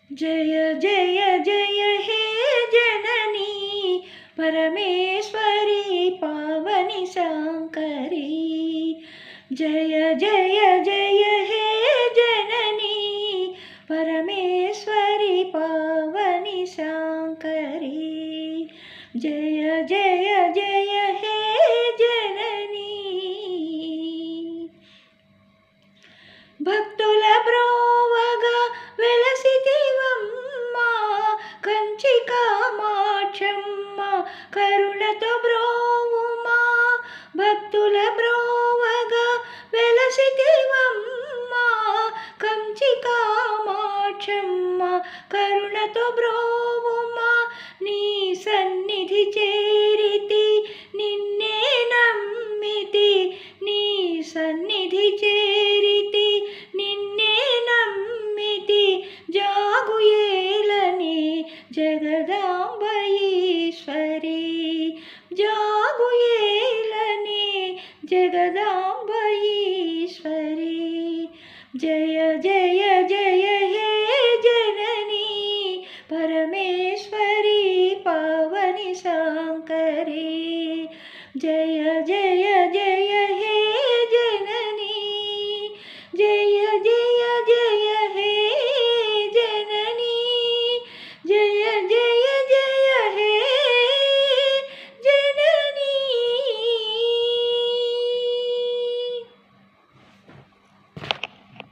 जय जय जय हे जननी परमेश्वरी पावनी शंकरी। जय जय जय हे जननी परमेश्वरी पावनी शंकरी। जय जय जय हे जननी। భక్తుల బ్రోవగా వెలసితివమ్మ కంచి కామాక్షమ్మ కరుణతో బ్రోవుమా। భక్తుల బ్రోవగా వెలసితివమ్మ కంచి కామాక్షమ్మ కరుణతో బ్రోవుమా। నీ సన్నిధి చేరితి నిన్నే నమ్మితి, నీ సన్నిధి చేరితి నిన్నే నమ్మితి। జాగుయేలని జగదాంబ ఈశ్వరి, జాగుయేలని జగదాంబ ఈశ్వరి। జయ జయ జయ హే జననీ పరమేశ్వరి పావని శంకరి। జయ జయ